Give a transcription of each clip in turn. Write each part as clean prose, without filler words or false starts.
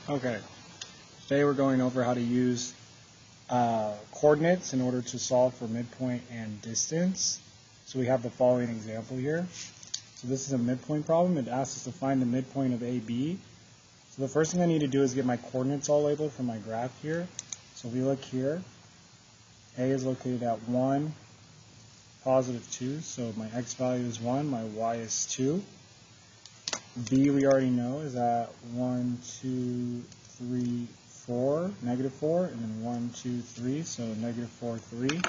Okay, today we're going over how to use coordinates in order to solve for midpoint and distance. So we have the following example here. So this is a midpoint problem. It asks us to find the midpoint of AB. So the first thing I need to do is get my coordinates all labeled for my graph here. So if we look here, A is located at 1, positive 2. So my x value is 1, my y is 2. B we already know is at 1, 2, 3, 4, negative 4, and then 1, 2, 3, so negative 4, 3.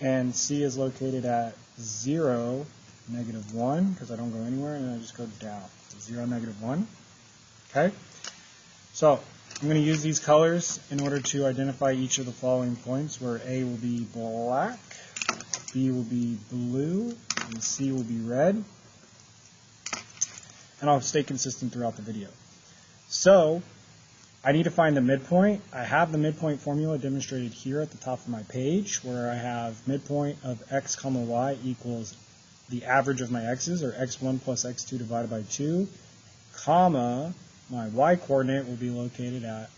And C is located at 0, negative 1, because I don't go anywhere, and then I just go down. So 0, negative 1. Okay? So I'm going to use these colors in order to identify each of the following points, where A will be black, B will be blue, and C will be red. And I'll stay consistent throughout the video. So I need to find the midpoint. I have the midpoint formula demonstrated here at the top of my page, where I have midpoint of x comma y equals the average of my x's, or x1 plus x2 divided by 2, comma, my y coordinate will be located at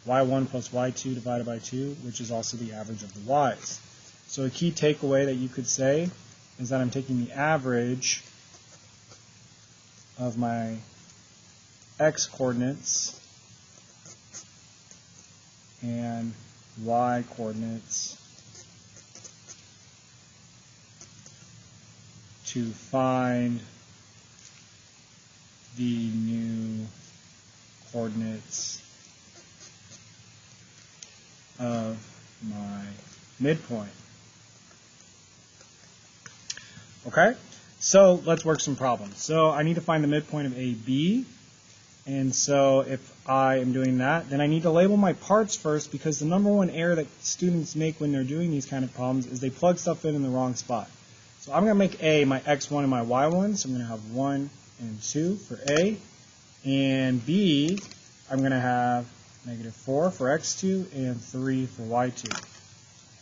y1 plus y2 divided by 2, which is also the average of the y's. So a key takeaway that you could say is that I'm taking the average of my x coordinates and y coordinates to find the new coordinates of my midpoint. Okay? So let's work some problems. So I need to find the midpoint of AB. And so if I am doing that, then I need to label my parts first, because the number one error that students make when they're doing these kind of problems is they plug stuff in the wrong spot. So I'm going to make A my x1 and my y1. So I'm going to have 1 and 2 for A. And B, I'm going to have negative 4 for x2 and 3 for y2.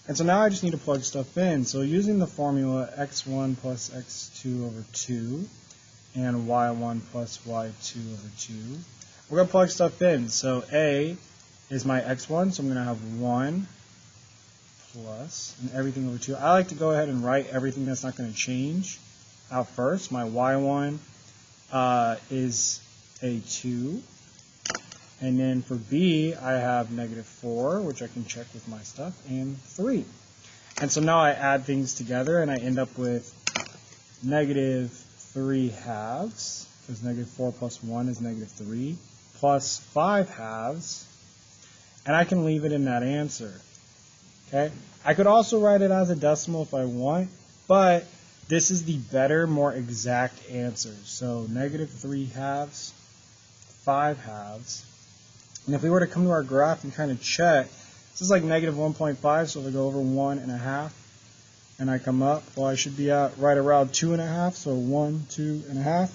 And so now I just need to plug stuff in. So using the formula x1 plus x2 over 2 and y1 plus y2 over 2, we're going to plug stuff in. So A is my x1, so I'm going to have 1 plus and everything over 2. I like to go ahead and write everything that's not going to change out first. My y1 is a 2. And then for B, I have negative 4, which I can check with my stuff, and 3. And so now I add things together, and I end up with negative 3 halves, because negative 4 plus 1 is negative 3, plus 5 halves, and I can leave it in that answer. Okay? I could also write it as a decimal if I want, but this is the better, more exact answer. So negative 3 halves, 5 halves. And if we were to come to our graph and kind of check, this is like negative 1.5, so if I go over 1.5 and I come up, well, I should be at right around 2.5, so 1, 2.5,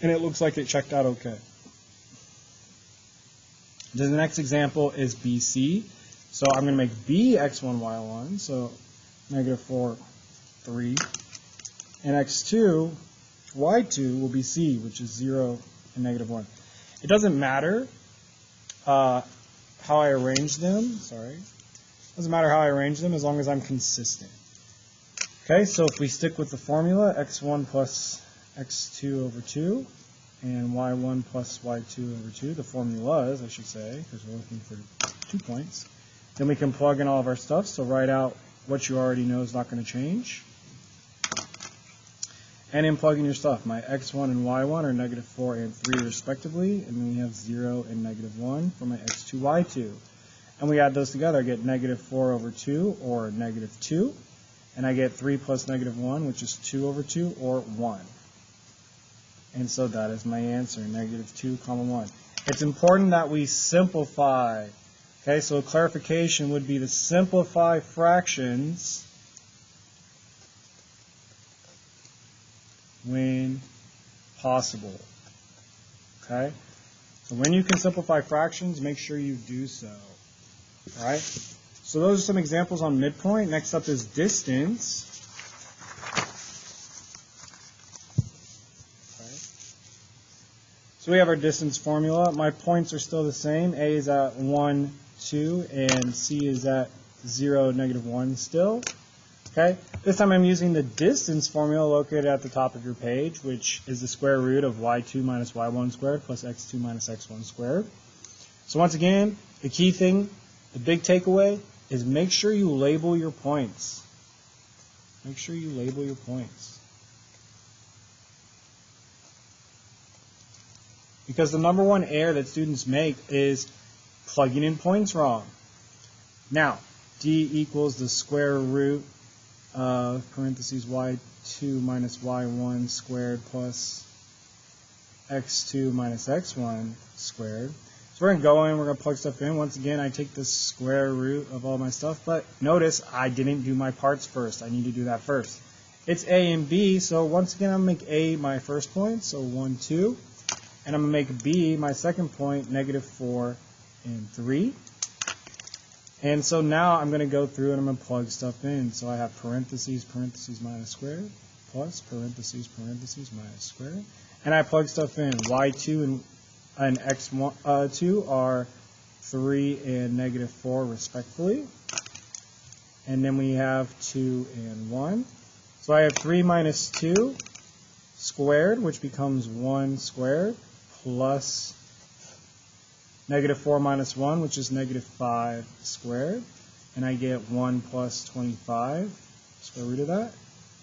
and it looks like it checked out okay. The next example is BC, so I'm going to make B x1, y1, so negative 4, 3, and x2, y2 will be C, which is 0 and negative 1. It doesn't matter how I arrange them, doesn't matter how I arrange them as long as I'm consistent. Okay, so if we stick with the formula, x1 plus x2 over 2 and y1 plus y2 over 2, the formulas, I should say, because we're looking for 2 points, then we can plug in all of our stuff, so write out what you already know is not going to change. And then plug in your stuff. My x1 and y1 are negative 4 and 3 respectively, and then we have 0 and negative 1 for my x2, y2. And we add those together. I get negative 4 over 2, or negative 2. And I get 3 plus negative 1, which is 2 over 2, or 1. And so that is my answer, negative 2, comma 1. It's important that we simplify. Okay, so clarification would be to simplify fractions when possible. Okay? So when you can simplify fractions, make sure you do so. All right? So those are some examples on midpoint. Next up is distance. Okay. So we have our distance formula. My points are still the same. A is at 1, 2, and C is at 0, -1 still. Okay. This time I'm using the distance formula located at the top of your page, which is the square root of y2 minus y1 squared plus x2 minus x1 squared. So once again, the key thing, the big takeaway, is make sure you label your points. Make sure you label your points. Because the number one error that students make is plugging in points wrong. Now, d equals the square root of parentheses y2 minus y1 squared plus x2 minus x1 squared. So we're going to go in, we're going to plug stuff in. Once again, I take the square root of all my stuff, but notice I didn't do my parts first. I need to do that first. It's a and b, so once again, I'm going to make a my first point, so 1, 2. And I'm going to make b my second point, -4 and 3. And so now I'm going to go through and I'm going to plug stuff in. So I have parentheses, parentheses minus squared, plus parentheses, parentheses minus squared. And I plug stuff in. Y2 and x2 are 3 and -4 respectively. And then we have 2 and 1. So I have 3 minus 2 squared, which becomes 1 squared, plus -4 minus 1, which is -5 squared. And I get 1 plus 25, square root of that,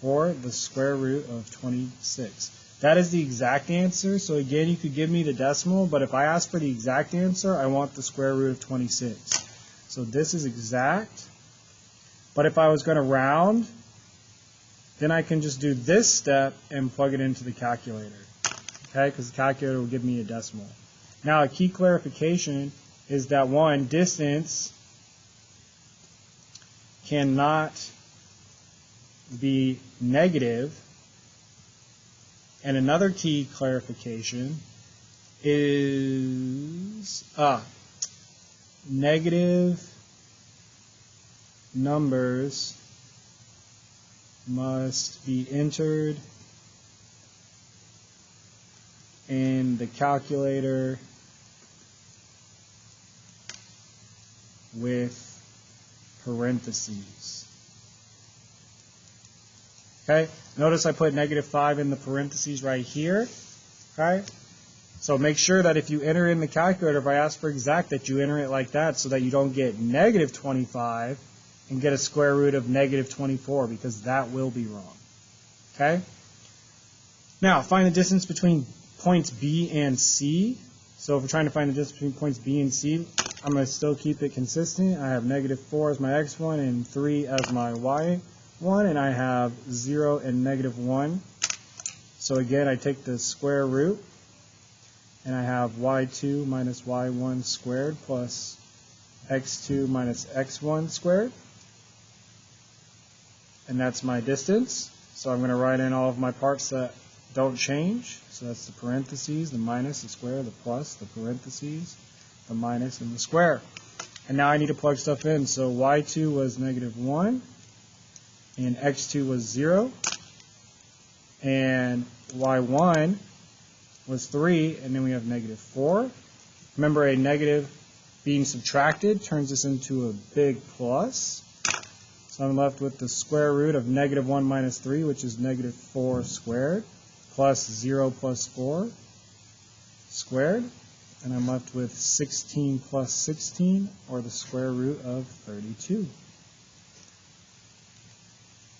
or the square root of 26. That is the exact answer. So again, you could give me the decimal, but if I ask for the exact answer, I want the square root of 26. So this is exact. But if I was going to round, then I can just do this step and plug it into the calculator. Okay, because the calculator will give me a decimal. Now, a key clarification is that, one, distance cannot be negative. And another key clarification is negative numbers must be entered in the calculator with parentheses. Okay, notice I put -5 in the parentheses right here. Okay, so make sure that if you enter in the calculator, if I ask for exact, that you enter it like that so that you don't get -25 and get a square root of -24, because that will be wrong. Okay, now find the distance between points B and C. So if we're trying to find the distance between points B and C, I'm going to still keep it consistent. I have -4 as my x1 and 3 as my y1, and I have 0 and -1. So again, I take the square root, and I have y2 minus y1 squared plus x2 minus x1 squared. And that's my distance. So I'm going to write in all of my parts that don't change. So that's the parentheses, the minus, the square, the plus, the parentheses, the minus, and the square. And now I need to plug stuff in. So y2 was -1, and x2 was 0, and y1 was 3, and then we have -4. Remember, a negative being subtracted turns this into a big plus. So I'm left with the square root of -1 minus 3, which is -4 squared, plus 0 plus 4 squared. And I'm left with 16 plus 16, or the square root of 32.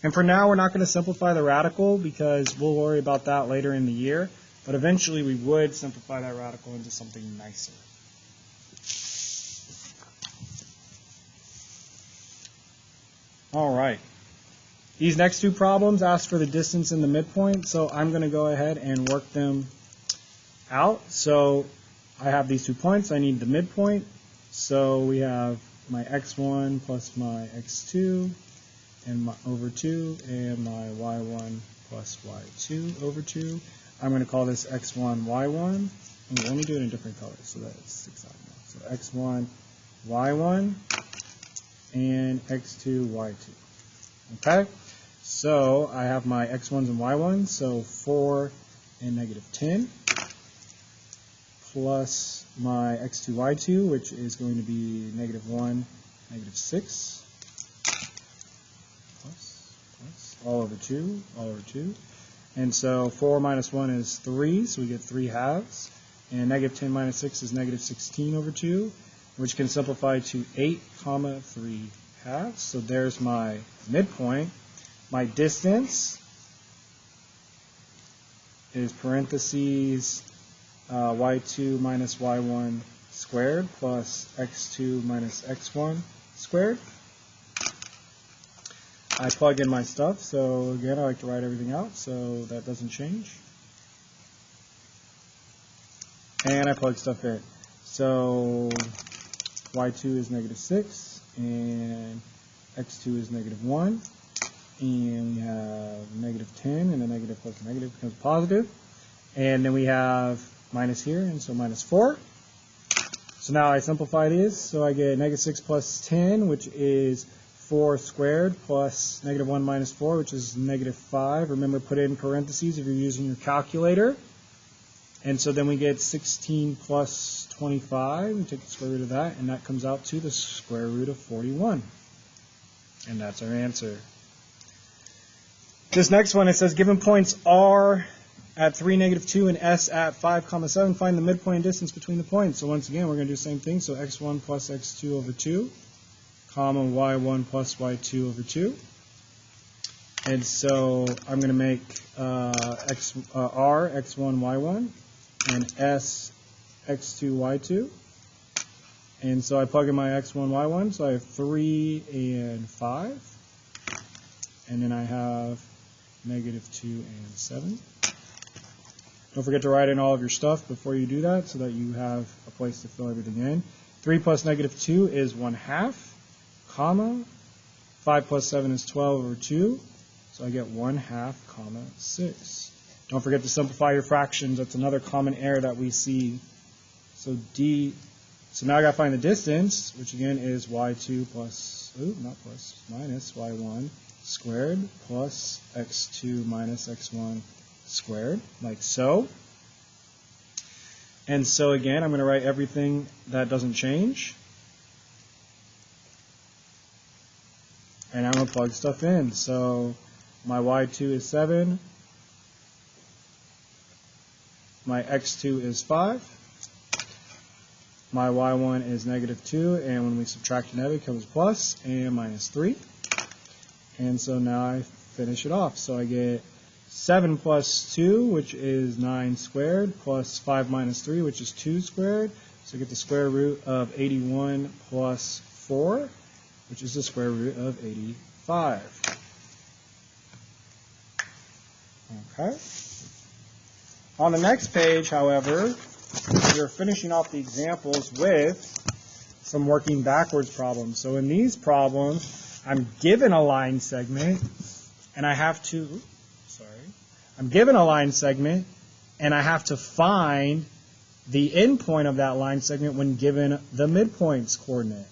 And for now, we're not going to simplify the radical because we'll worry about that later in the year. But eventually, we would simplify that radical into something nicer. All right. These next two problems ask for the distance and the midpoint, so I'm going to go ahead and work them out. So I have these 2 points. I need the midpoint. So we have my x1 plus my x2 and my over 2, and my y1 plus y2 over 2. I'm going to call this x1, y1. Let me do it in different colors so that it's 6 out more. So x1, y1, and x2, y2. Okay? So I have my x1s and y1s, so 4 and -10. plus my x2, y2, which is going to be -1, -6, plus, all over 2, all over 2. And so 4 minus 1 is 3, so we get 3 halves. And -10 minus 6 is -16 over 2, which can simplify to 8, 3 halves. So there's my midpoint. My distance is parentheses y2 minus y1 squared plus x2 minus x1 squared. I plug in my stuff, so again, I like to write everything out, so that doesn't change. And I plug stuff in. So y2 is -6, and x2 is -1, and we have -10, and a negative plus a negative becomes positive. And then we have minus here, and so -4. So now I simplify these, so I get -6 plus 10, which is 4 squared, plus -1 minus 4, which is -5. Remember, put it in parentheses if you're using your calculator. And so then we get 16 plus 25. We take the square root of that, and that comes out to the square root of 41. And that's our answer. This next one, it says, given points R at 3, -2, and S at 5, 7, find the midpoint distance between the points. So once again, we're going to do the same thing. So x1 plus x2 over 2. Comma y1 plus y2 over 2. And so I'm going to make R x1 y1 and S x2 y2. And so I plug in my x1 y1, so I have 3 and 5. And then I have -2 and 7. Don't forget to write in all of your stuff before you do that so that you have a place to fill everything in. 3 plus -2 is 1/2. Comma, 5 plus 7 is 12 over 2, so I get 1/2, 6. Don't forget to simplify your fractions. That's another common error that we see. So now I got to find the distance, which again is y2 plus, minus y1 squared plus x2 minus x1 squared, like so. And so again, I'm going to write everything that doesn't change. And I'm going to plug stuff in. So my y2 is 7. My x2 is 5. My y1 is -2. And when we subtract negative, it becomes plus, and -3. And so now I finish it off. So I get 7 plus 2, which is 9 squared, plus 5 minus 3, which is 2 squared. So I get the square root of 81 plus 4. Which is the square root of 85. Okay. On the next page, however, we're finishing off the examples with some working backwards problems. So in these problems, I'm given a line segment, and I have to, I'm given a line segment, and I have to find the endpoint of that line segment when given the midpoint's coordinate.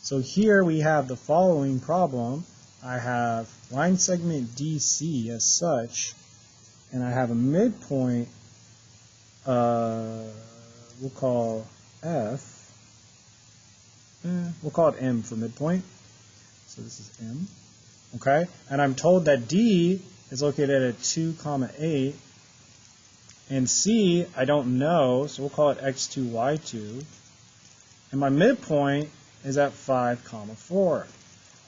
So here we have the following problem. I have line segment DC as such, and I have a midpoint, we'll call F. We'll call it M for midpoint. So this is M. Okay? And I'm told that D is located at 2, 8. And C, I don't know, so we'll call it x2, y2. And my midpoint is at 5, 4.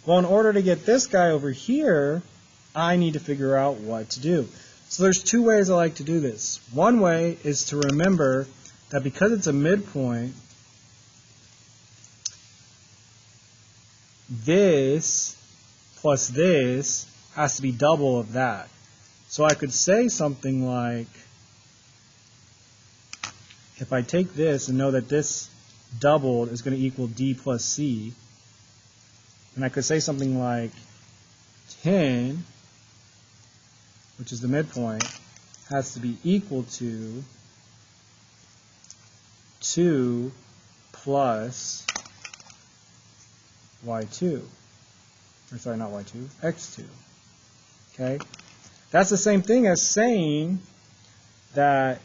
Well, in order to get this guy over here, I need to figure out what to do. So there's 2 ways I like to do this. One way is to remember that because it's a midpoint, this plus this has to be double of that. So I could say something like, if I take this and know that this doubled is going to equal D plus C, and I could say something like 10, which is the midpoint, has to be equal to 2 plus y2. Or sorry, not y2, x2. Okay? That's the same thing as saying that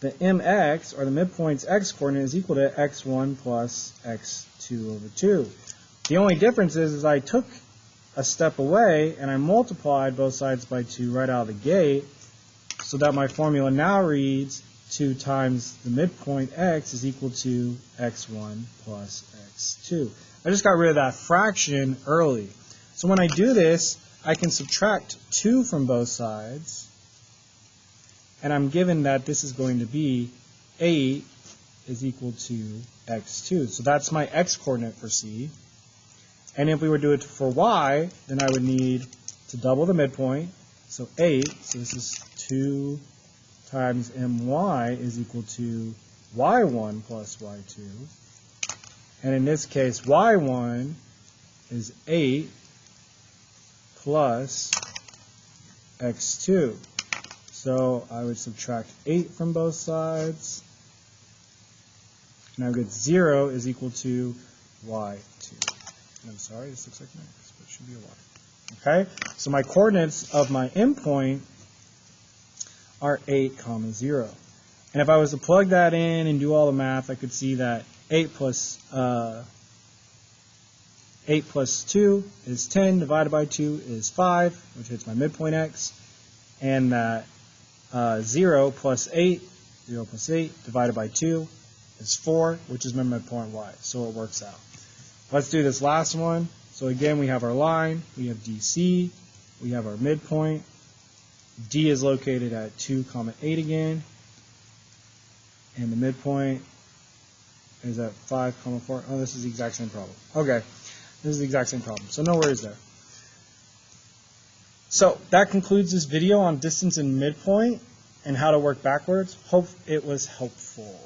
the mx, or the midpoint's x-coordinate, is equal to x1 plus x2 over 2. The only difference is I took a step away and I multiplied both sides by 2 right out of the gate, so that my formula now reads 2 times the midpoint x is equal to x1 plus x2. I just got rid of that fraction early. So when I do this, I can subtract 2 from both sides, and I'm given that this is going to be 8 is equal to x2. So that's my x-coordinate for C. And if we were to do it for y, then I would need to double the midpoint. So 8, so this is 2 times my is equal to y1 plus y2. And in this case, y1 is 8 plus x2. So I would subtract 8 from both sides. Now I get 0 is equal to y2. And I'm sorry, this looks like an x, but it should be a y. Okay? So my coordinates of my endpoint are 8, 0. And if I was to plug that in and do all the math, I could see that 8 plus 2 is 10, divided by 2 is 5, which hits my midpoint x, and that 0 plus 8 divided by 2 is 4, which is my midpoint y, so it works out. Let's do this last one. So again, we have our line, we have DC, we have our midpoint. D is located at 2, 8 again, and the midpoint is at 5, 4. Oh, this is the exact same problem. Okay, this is the exact same problem, so no worries there. So that concludes this video on distance and midpoint and how to work backwards. Hope it was helpful.